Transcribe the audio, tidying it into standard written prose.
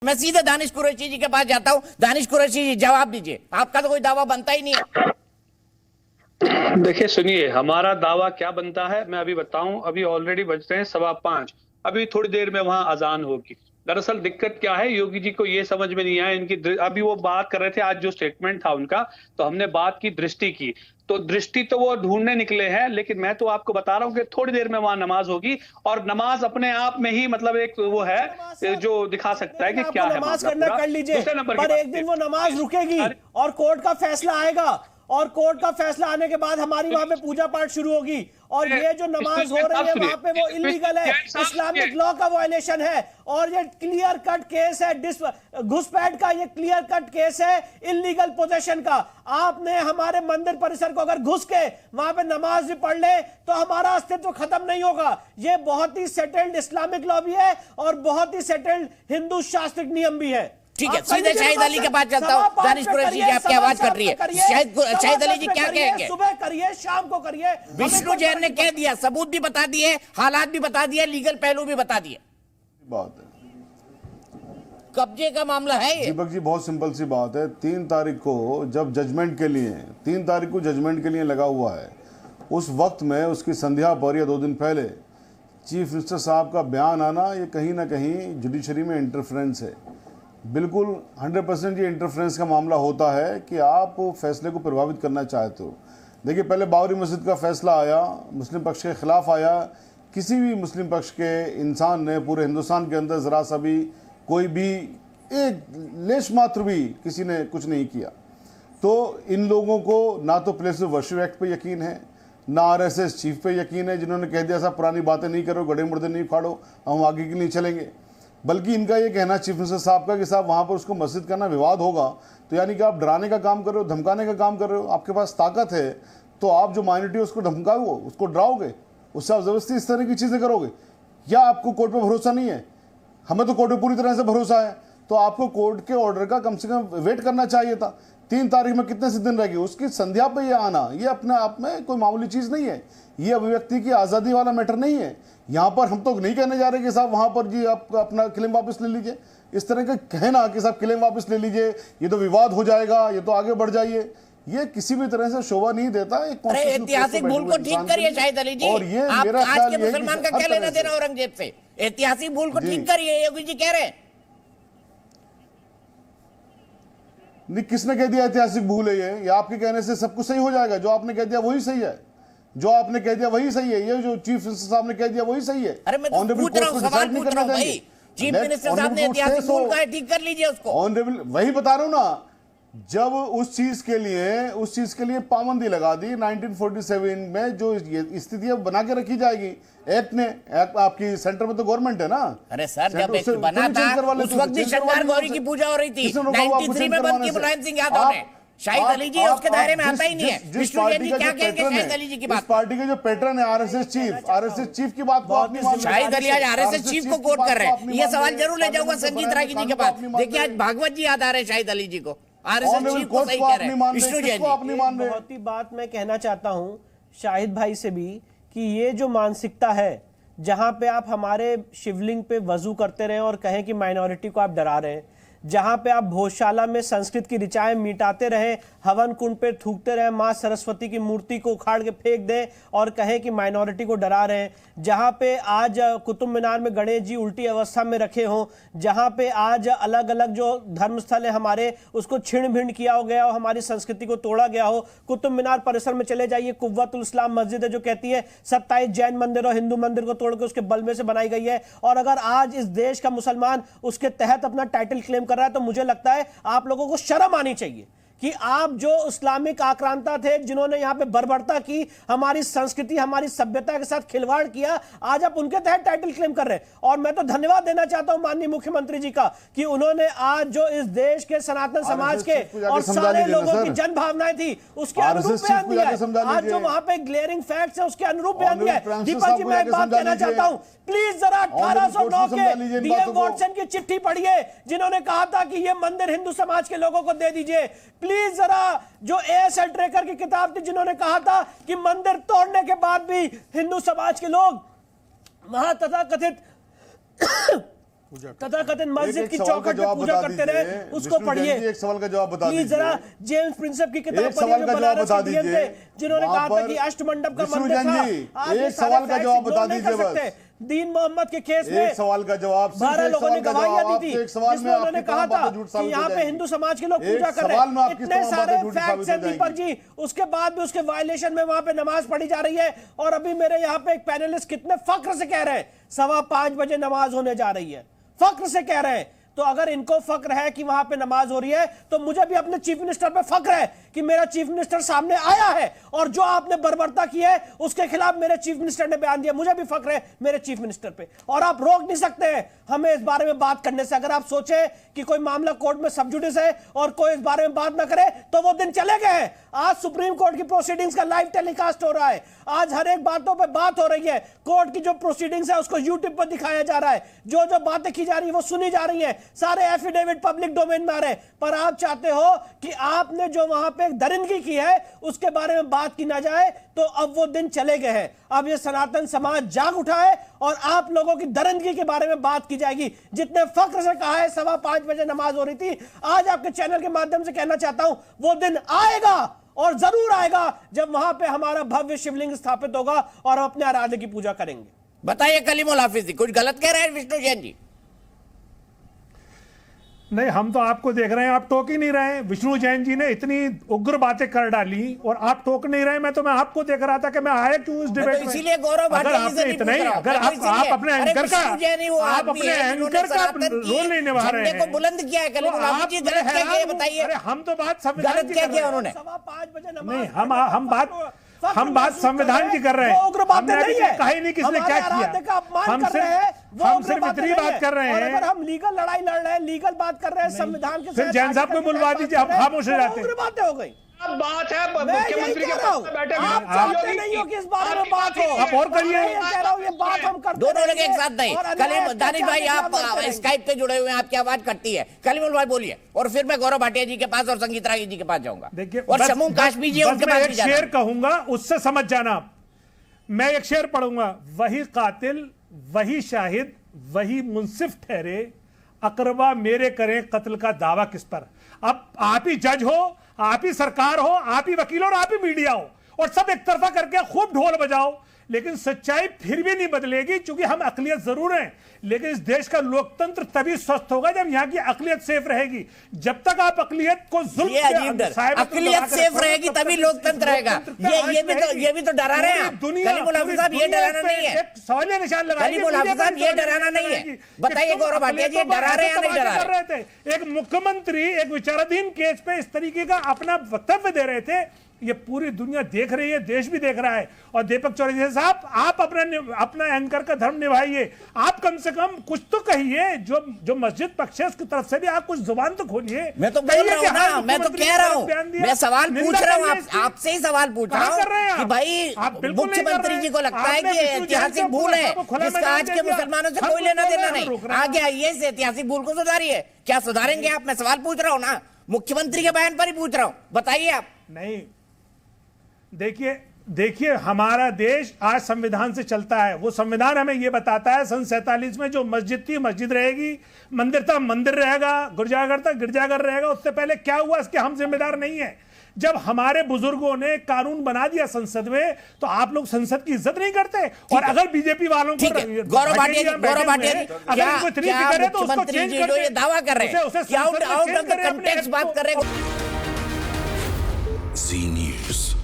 मैं सीधे दानिश कुरैशी जी के पास जाता हूं। दानिश कुरैशी जी जवाब दीजिए, आपका तो कोई दावा बनता ही नहीं है। देखिए सुनिए, हमारा दावा क्या बनता है मैं अभी बताऊं। अभी ऑलरेडी बज रहे हैं 5:15। अभी थोड़ी देर में वहां अजान होगी। दरअसल दिक्कत क्या है, योगी जी को ये समझ में नहीं आया इनकी। अभी वो बात कर रहे थे, आज जो स्टेटमेंट था उनका, तो हमने बात की दृष्टि की। तो दृष्टि तो वो ढूंढने निकले हैं, लेकिन मैं तो आपको बता रहा हूं कि थोड़ी देर में वहां नमाज होगी। और नमाज अपने आप में ही मतलब एक वो है जो दिखा सकता है कि क्या है नमाज मामला करना पूरा। कर लीजिए, दूसरे नंबर की पर बात एक दिन वो नमाज रुकेगी अरे और कोर्ट का फैसला आएगा, और कोर्ट का फैसला आने के बाद हमारी वहां पे पूजा पाठ शुरू होगी। और ये जो नमाज हो रही है वहां पे वो इलीगल है, इस्लामिक लॉ का वायलेशन है। और ये क्लियर कट केस है घुसपैठ का, ये क्लियर कट केस है इलीगल पोजेशन का। आपने हमारे मंदिर परिसर को अगर घुस के वहां पे नमाज भी पढ़ ले तो हमारा अस्तित्व खत्म नहीं होगा। ये बहुत ही सेटल्ड इस्लामिक लॉ भी है और बहुत ही सेटल्ड हिंदू शास्त्रिक नियम भी है। ठीक है, सीधे शाहिद अली के पास चलता हूं। दानिश कुरैशी जी, आपकी आवाज कट रही है। शाहिद अली जी क्या कहेंगे? सुबह करिए, शाम को करिए। विष्णु जैन ने कह दिया, सबूत भी बता दिए, हालात भी बता दिए, लीगल पहलू भी बता दिए। बात है, कब्जे का मामला है ये। दीपक जी बहुत सिंपल सी बात है। 3 तारीख को जब जजमेंट के लिए 3 तारीख को जजमेंट के लिए लगा हुआ है, उस वक्त में उसकी संध्या पर या 2 दिन पहले चीफ मिनिस्टर साहब का बयान आना, ये कहीं ना कहीं जुडिशरी में इंटरफेरेंस है। बिल्कुल 100% ये इंटरफेरेंस का मामला होता है कि आप फैसले को प्रभावित करना चाहते हो। देखिए, पहले बाबरी मस्जिद का फैसला आया, मुस्लिम पक्ष के खिलाफ आया। किसी भी मुस्लिम पक्ष के इंसान ने पूरे हिंदुस्तान के अंदर ज़रा सा भी कोई भी एक लेश मात्र भी किसी ने कुछ नहीं किया। तो इन लोगों को ना तो प्लेस ऑफ वर्शिप एक्ट पे यकीन है, ना आरएसएस चीफ पे यकीन है, जिन्होंने कह दिया साहब पुरानी बातें नहीं करो, गड़े मुर्दे नहीं फाड़ो, हम आगे के लिए चलेंगे। बल्कि इनका ये कहना चीफ मिनिस्टर साहब का कि साहब वहाँ पर उसको मस्जिद करना विवाद होगा, तो यानी कि आप डराने का काम कर रहे हो, धमकाने का काम कर रहे हो। आपके पास ताकत है तो आप जो माइनॉरिटी है उसको धमकाओगे, उसको डराओगे, उससे आप ज़बरदस्ती इस तरह की चीज़ें करोगे। या आपको कोर्ट पर भरोसा नहीं है? हमें तो कोर्ट पर पूरी तरह से भरोसा है। तो आपको कोर्ट के ऑर्डर का कम से कम वेट करना चाहिए था। 3 तारीख में कितने से दिन रहेगी, उसकी संध्या पे ये आना, ये अपने आप में कोई मामूली चीज़ नहीं है। ये अभिव्यक्ति की आज़ादी वाला मैटर नहीं है। यहाँ पर हम तो नहीं कहने जा रहे कि साहब वहाँ पर जी आप अपना क्लेम वापस ले लीजिए। इस तरह का कहना कि साहब क्लेम वापस ले लीजिए, ये तो विवाद हो जाएगा, ये तो आगे बढ़ जाइए, ये किसी भी तरह से शोभा नहीं देता। एक ऐतिहासिक भूल को ठीक करिए शाहिद अली जी। और ये आप मेरा आज के मुसलमान का क्या लेना देना औरंगजेब से? ऐतिहासिक भूल को ठीक करिए, योगी जी कह रहे हैं। नहीं, किसने कह दिया ऐतिहासिक भूल है ये? आपके कहने से सब कुछ सही हो जाएगा? जो आपने कह दिया वही सही है, जो आपने कह दिया वही सही है, ये जो चीफ मिनिस्टर साहब ने कह दिया वही सही है। अरे मैं तो पूछ रहा हूं, सवाल पूछ रहा हूं भाई। चीफ मिनिस्टर साहब ने ऐतिहासिक भूल का ठीक कर लीजिए उसको। ऑनरेबल वही बता रहा हूं ना, जब उस चीज के लिए पाबंदी लगा दी 1947 में, जो स्थिति बना के रखी जाएगी एक्ट ने। आपकी सेंटर में तो गवर्नमेंट है ना। अरे सर, जब एक्ट बना था उस वक्त भी शंकर गौरी की पूजा हो रही थी। 93 में बंद की मुलायम सिंह यादव ने। शाहिद अली जी उसके दायरे में आता ही नहीं है। विष्णु जैन जी क्या कहेंगे शाहिद अली जी की बात? पार्टी के जो पैटर्न है आरएसएस चीफ की बात को शाहिद अली आज आरएसएस चीफ को कोट कर रहे हैं। ये सवाल जरूर ले जाऊंगा संजीत रागी जी के पास। देखिए, आज भागवत जी याद आ रहे हैं शाहिद अली जी को। आरएसएस चीफ को सही कह रहे हैं विष्णु जैन जी। बहुत ही बात मैं कहना चाहता हूं शाहिद भाई से भी कि ये जो मानसिकता है, जहां पे आप हमारे शिवलिंग पे वजू करते रहे और कहें कि माइनॉरिटी को आप डरा रहे हैं, जहां पे आप भोजशाला में संस्कृत की ऋचाएं मिटाते रहे, हवन कुंड पे थूकते रहे, मां सरस्वती की मूर्ति को उखाड़ के फेंक दें और कहें कि माइनॉरिटी को डरा रहे हैं, जहां पे आज कुतुब मीनार में गणेश जी उल्टी अवस्था में रखे हों, जहां पे आज अलग अलग जो धर्मस्थल है हमारे उसको छिन्न भिन्न किया हो गया हो, हमारी संस्कृति को तोड़ा गया हो। कुतुब मीनार परिसर में चले जाइए, कुव्वतुल इस्लाम मस्जिद है जो कहती है 27 जैन मंदिर और हिंदू मंदिर को तोड़ के उसके बलबे से बनाई गई है। और अगर आज इस देश का मुसलमान उसके तहत अपना टाइटल क्लेम कर रहा है तो मुझे लगता है आप लोगों को शर्म आनी चाहिए कि आप जो इस्लामिक आक्रांता थे, जिन्होंने यहां पे बर्बरता की, हमारी संस्कृति हमारी सभ्यता के साथ खिलवाड़ किया, आज आप उनके तहत टाइटल क्लेम कर रहे हैं। और मैं तो धन्यवाद देना चाहता हूं माननीय मुख्यमंत्री जी का कि उन्होंने आज जो इस देश के सनातन समाज के और सारे लोगों की जन भावनाएं थी उसके अनुरूप बयान दिया है। आज जो वहां पे ग्लेयरिंग फैक्ट्स है उसके अनुरूप बयान दिया है। दीपक जी, मैं एक बात कहना चाहता हूं, प्लीज जरा 1809 के डीएम वॉटसन की चिट्ठी पढ़िए, जिन्होंने कहा था कि यह मंदिर हिंदू समाज के लोगों को दे दीजिए। प्लीज जरा जो एएसएल ट्रेकर की किताब थी, जिन्होंने कहा था कि मंदिर तोड़ने के बाद भी हिंदू समाज के लोग वहां तथाकथित तथाकथित मस्जिद की एक सवाल का चौखट में जवाब पूजा बता करते दीजिए। रहे, उसको विष्णु जैन पढ़िए। जी, एक सवाल का जवाब बता प्लीज जरा दीजिए। जेम्स प्रिंसेप की किताब एक सवाल का जवाब बता दीजिए। जिन्होंने कहा था वहां कि पर अष्टमंडप का विष्णु मंदिर जैन था। जी, आज ये एक सारे सवाल का facts जवाब ignore बता नहीं कर दीजिए सकते। बस। दीन मोहम्मद के केस में एक सवाल का जवाब, सिर्फ 12 एक लोगों ने सवाल का गवाहियां जवाब, दी थी आपके एक सवाल में जिसमें उन्होंने आपकी कहा तमाम था बातें झूठ कि साबित हो यहाँ पे जाएंगी। हिंदू समाज के लोग एक पूजा कर सवाल में रहे हैं। आपकी इतने तमाम सारे बातें झूठी फैक्ट्स साबित हैं हो दीपक जी, उसके बाद भी उसके वायलेशन में वहां पे नमाज पढ़ी जा रही है। और अभी मेरे यहाँ पे एक पैनलिस्ट कितने फख्र से कह रहे हैं 5:15 बजे नमाज होने जा रही है, फख्र से कह रहे हैं। तो अगर इनको फख्र है कि वहां पे नमाज हो रही है, तो मुझे भी अपने चीफ मिनिस्टर पे फख्र है कि मेरा चीफ मिनिस्टर सामने आया है और जो आपने बर्बरता की है उसके खिलाफ मेरे चीफ मिनिस्टर ने बयान दिया। मुझे भी फख्र है मेरे चीफ मिनिस्टर पे, और आप रोक नहीं सकते हैं हमें इस बारे में बात करने से। अगर आप सोचे कि कोई मामला कोर्ट में सब जुडिस है और कोई इस बारे में बात ना करे, तो वो दिन चले गए हैं। आज सुप्रीम कोर्ट की प्रोसीडिंग्स का लाइव टेलीकास्ट हो रहा है, आज हर एक बातों पे बात हो रही है। कोर्ट की जो प्रोसीडिंग्स है उसको यूट्यूब पर दिखाया जा रहा है, जो जो बातें की जा रही है वो सुनी जा रही है, सारे एफिडेविट पब्लिक डोमेन में आ रहे हैं। पर आप चाहते हो कि आपने जो वहां पे एक दरिंदगी की है उसके बारे में बात की ना जाए, तो अब वो दिन चले गए हैं। अब ये सनातन समाज जाग उठा है और आप लोगों की दरिंदगी के बारे में बात की जाएगी। जितने फख्र से कहा है 5:15 बजे नमाज हो रही थी, आज आपके चैनल के माध्यम से कहना चाहता हूं वो दिन आएगा और जरूर आएगा जब वहां पे हमारा भव्य शिवलिंग स्थापित होगा और हम अपने आराध्य की पूजा करेंगे। बताइए कलीमुल हाफिज जी, कुछ गलत कह रहे हैं विष्णु जैन जी? नहीं, हम तो आपको देख रहे हैं, आप टोक ही नहीं रहे हैं। विष्णु जैन जी ने इतनी उग्र बातें कर डाली और आप टोक नहीं रहे। मैं आपको देख रहा था कि मैं आया क्यों इस डिबेट में। इसीलिए गौरव अगर आपने इतना ही, अगर आप अपने एंकर का रोल नहीं निभा रहे हैं, को बुलंद किया है कलीमुल हाफिज जी, गलत क्या किया बताइए। अरे हम तो बात संविधान गलत की क्या कर किया रहे हैं। उन्होंने? 5:15 बजे नमाज नहीं, हम बात संविधान की कर रहे हैं। हमने अभी तक कहा ही नहीं किसने क्या किया। हम सिर्फ इतनी बात कर रहे हैं। अगर हम लीगल लड़ाई लड़ रहे हैं, लीगल बात कर रहे हैं, संविधान के फिर जैन साहब को बुलवा दीजिए, हम खामोश हो जाते हैं। बातें हो गई। बात है मैं यही मुख्यमंत्री कह के रहा हूं, पास बैठे आप चाहते नहीं हो कि इस बारे में बात हो। आप और करिए। मैं ये कह रहा हूं, ये बात हम करते दोनों लोग रहेंगे एक साथ नहीं। और अन्याय कलीम दानिश भाई, अत्याचार आप के खिलाफ लड़ते स्काइप पे जुड़े हुए हैं, आपकी आवाज कटती है। कलीमुल भाई बोलिए, और फिर मैं गौरव भाटिया जी के पास और संगीत रागी जी के पास जाऊंगा। देखिए, और बस- शमूम काश्मीर जी बस उनके मैं पास एक भी जाना शेर है। कहूंगा, उससे समझ जाना आप। मैं एक शेर पढ़ूंगा, वही कातिल वही शाहिद वही मुंसिफ ठहरे, अकरबा मेरे करें कत्ल का दावा किस पर। अब आप ही जज हो, आप ही सरकार हो, आप ही वकील हो और आप ही मीडिया हो, और सब एक तरफा करके खूब ढोल बजाओ, लेकिन सच्चाई फिर भी नहीं बदलेगी। क्योंकि हम अकलियत जरूर हैं, लेकिन इस देश का लोकतंत्र तभी स्वस्थ होगा जब यहाँ की अकलियत सेफ रहेगी। जब तक आप अकलियत को जुल्म ये अजीब डर, अकलियत सेफ रहेगी तभी लोकतंत्र रहेगा। ये भी तो डरा रहे हैं आप। कलीमुल हाफिज साहब, ये डराना नहीं है। सवालिया निशान लगाएंगे। कलीमुल हाफिज साहब, ये डराना नहीं है। बताइए गौरव भाटिया जी, डरा रहे हैं या नहीं डरा रहे? एक मुख्यमंत्री एक विचाराधीन केस पे इस तरीके का अपना वक्तव्य दे रहे थे। ये पूरी दुनिया देख रही है, देश भी देख रहा है। और दीपक चौधरी साहब, आप अपना एंकर का धर्म निभाइए। आप कम से कम कुछ तो कहिए, जो मस्जिद पक्ष है उसकी तरफ से भी आप कुछ जुबान तो खोलिए। मैं तो बोल रहा हूँ ना, मैं तो कह रहा हूँ, मैं सवाल पूछ रहा हूँ, आपसे ही सवाल पूछ रहा हूँ कि भाई मुख्यमंत्री जी को लगता है कि ऐतिहासिक भूल है जिसका आज के मुसलमानों से कोई लेना देना नहीं। आगे आइए, इस ऐतिहासिक भूल को सुधारिए। क्या सुधारेंगे आप? मैं सवाल पूछ रहा हूँ ना, मुख्यमंत्री के बयान पर ही पूछ रहा हूँ, बताइए आप। नहीं, देखिए हमारा देश आज संविधान से चलता है। वो संविधान हमें ये बताता है, सन 47 में जो मस्जिद थी मस्जिद रहेगी, मंदिर था मंदिर रहेगा, गिरजाघर था गिरजाघर रहेगा। उससे पहले क्या हुआ इसके हम जिम्मेदार नहीं है। जब हमारे बुजुर्गों ने कानून बना दिया संसद में, तो आप लोग संसद की इज्जत नहीं करते। और अगर बीजेपी वालों को गौरव भाटिया जी, क्या मुख्यमंत्री जी जो ये दावा कर रहे हैं क्या आउट ऑफ द कंटेक्स्ट बात कर रहे हैं? जी न्यूज़।